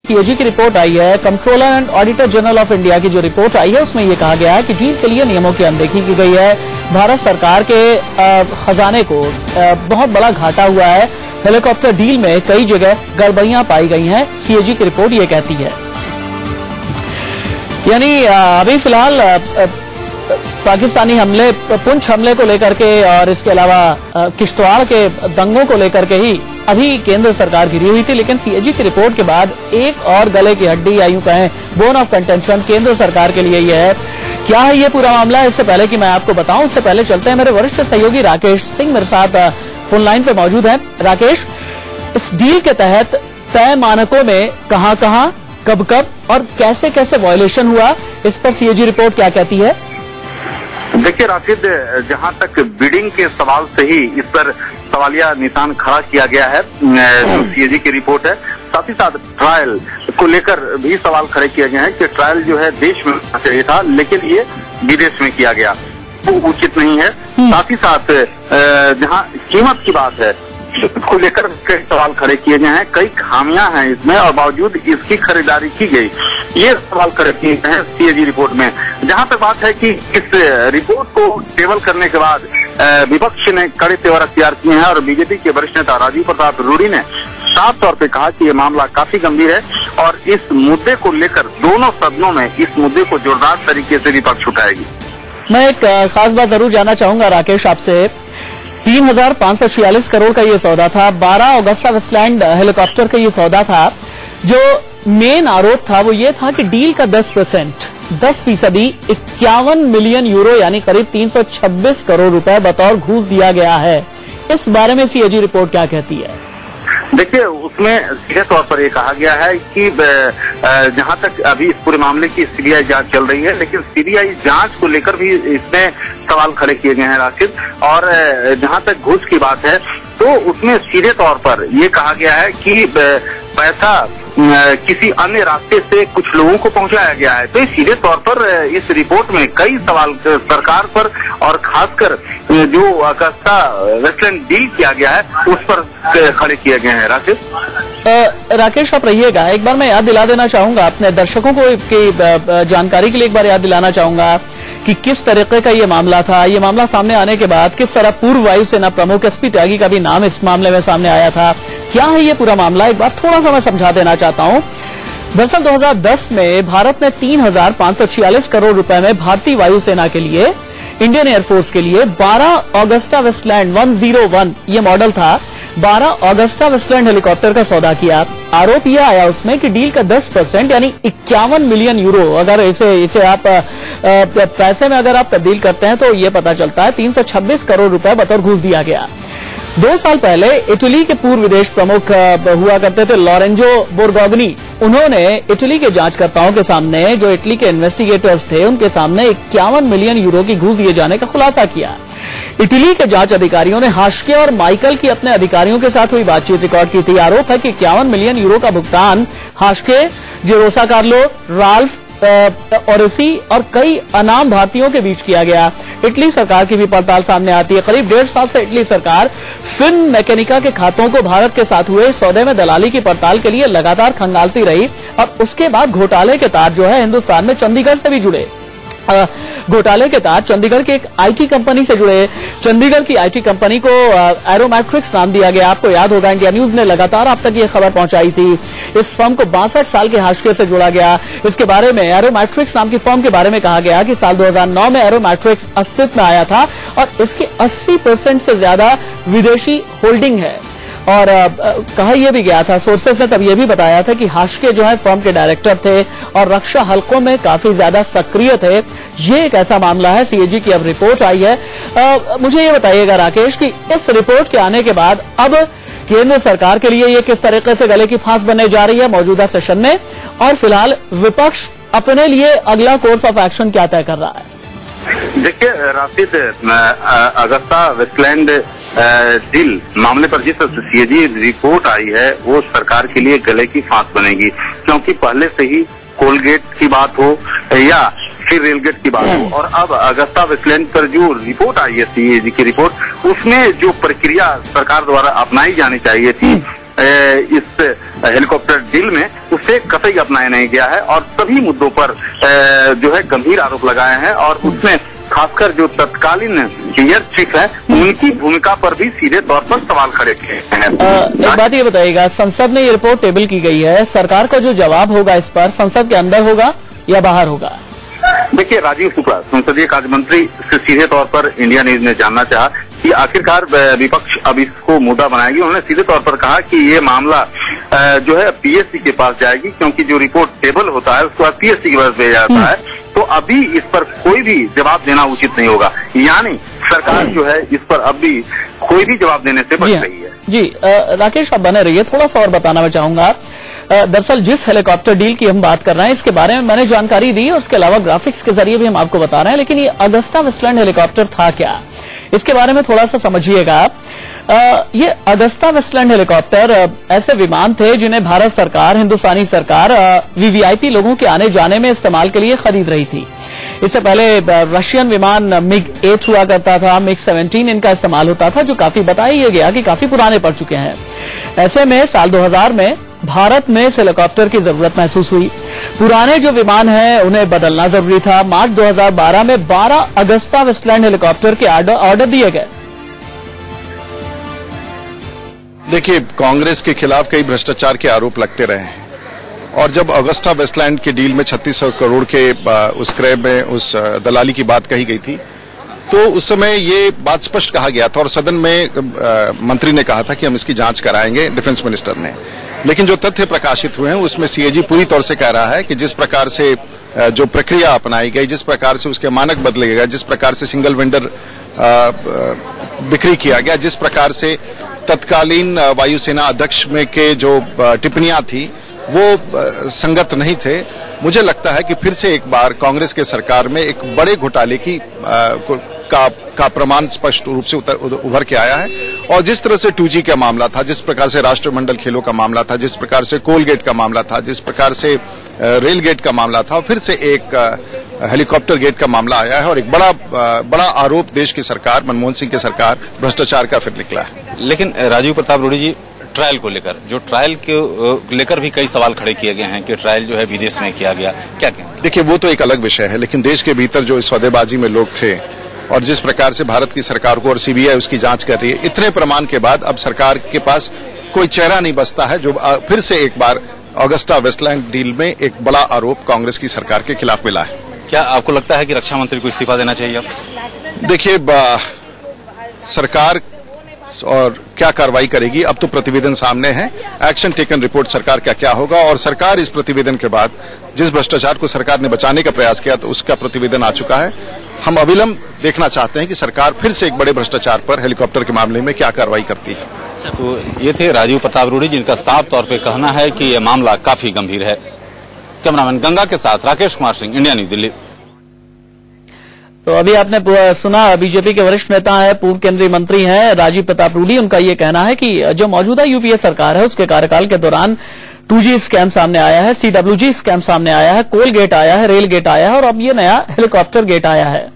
CAG की report आई है। Controller and auditor general of India की जो रिपोर्ट आई है उसमें यह कहा गया है कि डील के लिए नियमों की अनदेखी की गई है। भारत सरकार के खजाने को बहुत बड़ा घाटा हुआ है। हेलीकॉप्टर डील में कई जगह गड़बड़ियां पाई गई हैं। सीएजी की रिपोर्ट ये कहती है, यानी अभी फिलहाल पाकिस्तानी हमले, पुंछ हमले को लेकर के और इसके अलावा किश्तवाड़ के दंगों को लेकर के ही अभी केंद्र सरकार घिरी हुई थी। लेकिन सीएजी की रिपोर्ट के बाद एक और गले की हड्डी या यूं कहें बोन ऑफ कंटेंशन केंद्र सरकार के लिए यह है। क्या है ये पूरा मामला? इससे पहले कि मैं आपको बताऊं, उससे पहले चलते हैं मेरे वरिष्ठ सहयोगी राकेश सिंह मेरे साथ फोन लाइन पे मौजूद है। राकेश, इस डील के तहत तय मानकों में कहां कहां, कब कब और कैसे कैसे वायलेशन हुआ, इस पर सीएजी रिपोर्ट क्या कहती है? देखिए राशिद, जहां तक बिडिंग के सवाल से ही इस पर सवालिया निशान खड़ा किया गया है जो सीएजी की रिपोर्ट है, साथ ही साथ ट्रायल को लेकर भी सवाल खड़े किए गए हैं कि ट्रायल जो है देश में होना चाहिए था, लेकिन ये विदेश में किया गया, वो उचित नहीं है। साथ ही साथ जहां कीमत की बात है को लेकर कई सवाल खड़े किए गए हैं, कई खामियां हैं इसमें और बावजूद इसकी खरीदारी की गई, ये सवाल खड़े किए गए हैं सीएजी रिपोर्ट में। जहां पे बात है कि इस रिपोर्ट को टेबल करने के बाद विपक्ष ने कड़े तेवर अख्तियार किए हैं और बीजेपी के वरिष्ठ नेता राजीव प्रताप रूडी ने साफ तौर पे कहा कि ये मामला काफी गंभीर है और इस मुद्दे को लेकर दोनों सदनों में इस मुद्दे को जोरदार तरीके से विपक्ष उठाएगी। मैं एक खास बात जरूर जानना चाहूंगा राकेश आपसे। 3,546 करोड़ का ये सौदा था। 12 अगस्ता वेस्टलैंड हेलीकॉप्टर का ये सौदा था। जो मेन आरोप था वो ये था कि डील का 10% 10% 51 मिलियन यूरो यानी करीब 326 करोड़ रुपए बतौर घूस दिया गया है। इस बारे में सीएजी रिपोर्ट क्या कहती है? देखिए, उसमें सीधे तौर पर ये कहा गया है कि जहां तक अभी इस पूरे मामले की सीबीआई जांच चल रही है, लेकिन सीबीआई जांच को लेकर भी इसमें सवाल खड़े किए गए हैं राशिद। और जहां तक घूस की बात है तो उसमें सीधे तौर पर ये कहा गया है कि पैसा किसी अन्य रास्ते से कुछ लोगों को पहुंचाया गया है। तो सीधे तौर पर इस रिपोर्ट में कई सवाल सरकार पर और खासकर जो अगस्ता वेस्टलैंड डील किया गया है उस पर खड़े किए गए हैं राकेश। राकेश आप रहिएगा, एक बार मैं याद दिला देना चाहूंगा अपने दर्शकों को की जानकारी के लिए, एक बार याद दिलाना चाहूंगा कि किस तरीके का ये मामला था। ये मामला सामने आने के बाद किस तरह पूर्व वायुसेना प्रमुख एसपी त्यागी का भी नाम इस मामले में सामने आया था। क्या है ये पूरा मामला, एक बार थोड़ा सा मैं समझा देना चाहता हूं। दरअसल 2010 में भारत ने 3,546 करोड़ रुपए में भारतीय वायुसेना के लिए, इंडियन एयरफोर्स के लिए 12 अगस्ता वेस्टलैंड 101 ये मॉडल था, 12 अगस्ता वेस्टलैंड हेलीकॉप्टर का सौदा किया। आरोप यह आया उसमें कि डील का 10% यानी 51 मिलियन यूरो, अगर इसे आप पैसे में अगर आप तब्दील करते हैं तो ये पता चलता है 326 करोड़ रुपए बतौर घूस दिया गया। 2 साल पहले इटली के पूर्व विदेश प्रमुख हुआ करते थे लोरेंजो बोर्गोग्नी, उन्होंने इटली के जांचकर्ताओं के सामने, जो इटली के इन्वेस्टिगेटर्स थे उनके सामने 51 मिलियन यूरो की घूस दिए जाने का खुलासा किया। इटली के जांच अधिकारियों ने हाशके और माइकल की अपने अधिकारियों के साथ हुई बातचीत रिकॉर्ड की थी। आरोप है कि 51 मिलियन यूरो का भुगतान हाशके, जेरोसा कार्लो, राल्फ ओरेसी और कई अनाम भारतीयों के बीच किया गया। इटली सरकार की भी पड़ताल सामने आती है। करीब 1.5 साल से इटली सरकार फिन मैकेनिका के खातों को भारत के साथ हुए सौदे में दलाली की पड़ताल के लिए लगातार खंगालती रही और उसके बाद घोटाले के तार जो है हिंदुस्तान में चंडीगढ़ से भी जुड़े। घोटाले के तार चंडीगढ़ के एक आईटी कंपनी से जुड़े। चंडीगढ़ की आईटी कंपनी को एरोमैट्रिक्स नाम दिया गया। आपको याद होगा इंडिया न्यूज ने लगातार आप तक ये खबर पहुंचाई थी। इस फर्म को 62 साल के हाशिए से जोड़ा गया। इसके बारे में, एरोमैट्रिक्स नाम की फर्म के बारे में कहा गया कि साल 2009 में एरोमैट्रिक्स अस्तित्व में आया था और इसके 80% से ज्यादा विदेशी होल्डिंग है। और कहा यह भी गया था, सोर्सेस ने तब यह भी बताया था कि हाशके जो है फर्म के डायरेक्टर थे और रक्षा हलकों में काफी ज्यादा सक्रिय थे। ये एक ऐसा मामला है। सीएजी की अब रिपोर्ट आई है। मुझे ये बताइएगा राकेश कि इस रिपोर्ट के आने के बाद अब केंद्र सरकार के लिए ये किस तरीके से गले की फांस बनने जा रही है मौजूदा सेशन में, और फिलहाल विपक्ष अपने लिए अगला कोर्स ऑफ एक्शन क्या तय कर रहा है? देखिए राशिद, अगस्ता वेस्टलैंड डील मामले पर जिस सीएजी रिपोर्ट आई है वो सरकार के लिए गले की फांस बनेगी, क्योंकि पहले से ही कोलगेट की बात हो या फिर रेलगेट की बात हो और अब अगस्ता वेस्टलैंड पर जो रिपोर्ट आई है सीएजी की रिपोर्ट, उसमें जो प्रक्रिया सरकार द्वारा अपनाई जानी चाहिए थी इस हेलीकॉप्टर डील में उसे कतई अपनाया नहीं गया है और सभी मुद्दों पर जो है गंभीर आरोप लगाए हैं और उसमें खासकर जो तत्कालीन एयर चीफ है उनकी भूमिका पर भी सीधे तौर पर सवाल खड़े किए हैं। एक बात ये बताइएगा, संसद में ये रिपोर्ट टेबल की गई है, सरकार का जो जवाब होगा इस पर संसद के अंदर होगा या बाहर होगा? देखिए, राजीव शुक्ला संसदीय कार्य मंत्री से सीधे तौर पर इंडिया न्यूज ने जानना चाहा कि आखिरकार विपक्ष अब इसको मुद्दा बनाएगी। उन्होंने सीधे तौर पर कहा कि ये मामला जो है पीएससी के पास जाएगी, क्योंकि जो रिपोर्ट टेबल होता है उसके बाद पीएससी के पास भेजा जाता है, तो अभी इस पर कोई भी जवाब देना उचित नहीं होगा। यानी सरकार जो है इस पर अब भी कोई भी जवाब देने से बच रही है। जी राकेश, आप बने रहिए, थोड़ा सा और बताना मैं चाहूंगा। दरअसल जिस हेलीकॉप्टर डील की हम बात कर रहे हैं इसके बारे में मैंने जानकारी दी और उसके अलावा ग्राफिक्स के जरिए भी हम आपको बता रहे हैं, लेकिन ये अगस्ता वेस्टलैंड हेलीकॉप्टर था क्या, इसके बारे में थोड़ा सा समझिएगा। ये अगस्ता वेस्टलैंड हेलीकॉप्टर ऐसे विमान थे जिन्हें भारत सरकार, हिंदुस्तानी सरकार वीवीआईपी लोगों के आने जाने में इस्तेमाल के लिए खरीद रही थी। इससे पहले रशियन विमान MiG-8 हुआ करता था, MiG-17 इनका इस्तेमाल होता था, जो काफी बताया गया कि काफी पुराने पड़ चुके हैं। ऐसे में साल 2000 में भारत में इस हेलीकॉप्टर की जरूरत महसूस हुई। पुराने जो विमान हैं उन्हें बदलना जरूरी था। मार्च 2012 में 12 अगस्ता वेस्टलैंड हेलीकॉप्टर के ऑर्डर दिए गए। देखिए, कांग्रेस के खिलाफ कई भ्रष्टाचार के आरोप लगते रहे हैं और जब अगस्ता वेस्टलैंड के डील में 3600 करोड़ के उस क्रय में उस दलाली की बात कही गई थी, तो उस समय ये बात स्पष्ट कहा गया था और सदन में मंत्री ने कहा था कि हम इसकी जांच कराएंगे, डिफेंस मिनिस्टर ने। लेकिन जो तथ्य प्रकाशित हुए हैं उसमें सीएजी पूरी तौर से कह रहा है कि जिस प्रकार से जो प्रक्रिया अपनाई गई, जिस प्रकार से उसके मानक बदले गए, जिस प्रकार से सिंगल वेंडर बिक्री किया गया, जिस प्रकार से तत्कालीन वायुसेना अध्यक्ष में के जो टिप्पणियां थी वो संगत नहीं थे। मुझे लगता है कि फिर से एक बार कांग्रेस के सरकार में एक बड़े घोटाले की का प्रमाण स्पष्ट रूप से उभर के आया है। और जिस तरह से 2G का मामला था, जिस प्रकार से राष्ट्रमंडल खेलों का मामला था, जिस प्रकार से कोल गेट का मामला था, जिस प्रकार से रेल गेट का मामला था, फिर से एक हेलीकॉप्टर गेट का मामला आया है और एक बड़ा आरोप देश की सरकार, मनमोहन सिंह की सरकार भ्रष्टाचार का फिर निकला है। लेकिन राजीव प्रताप रूडी जी, ट्रायल को लेकर, जो ट्रायल को लेकर भी कई सवाल खड़े किए गए हैं कि ट्रायल जो है विदेश में किया गया, क्या कहें? देखिए, वो तो एक अलग विषय है, लेकिन देश के भीतर जो इस सौदेबाजी में लोग थे और जिस प्रकार से भारत की सरकार को और सीबीआई उसकी जांच कर रही है, इतने प्रमाण के बाद अब सरकार के पास कोई चेहरा नहीं बचता है। जो फिर से एक बार अगस्ता वेस्टलैंड डील में एक बड़ा आरोप कांग्रेस की सरकार के खिलाफ मिला है। क्या आपको लगता है कि रक्षा मंत्री को इस्तीफा देना चाहिए अब? देखिए, सरकार और क्या कार्रवाई करेगी, अब तो प्रतिवेदन सामने है। एक्शन टेकन रिपोर्ट सरकार का क्या होगा, और सरकार इस प्रतिवेदन के बाद जिस भ्रष्टाचार को सरकार ने बचाने का प्रयास किया तो उसका प्रतिवेदन आ चुका है। हम अविलंब देखना चाहते हैं कि सरकार फिर से एक बड़े भ्रष्टाचार पर हेलीकॉप्टर के मामले में क्या कार्रवाई करती है। तो ये थे राजीव प्रताप रूडी, जिनका साफ तौर पर कहना है कि यह मामला काफी गंभीर है। कैमरामैन गंगा के साथ राकेश कुमार सिंह, इंडिया न्यूज, दिल्ली। तो अभी आपने सुना, बीजेपी के वरिष्ठ नेता है, पूर्व केंद्रीय मंत्री हैं राजीव प्रताप रूडी। उनका ये कहना है कि जो मौजूदा यूपीए सरकार है उसके कार्यकाल के दौरान 2G स्कैम सामने आया है, CWG स्कैम सामने आया है, कोल गेट आया है, रेल गेट आया है और अब ये नया हेलीकॉप्टर गेट आया है।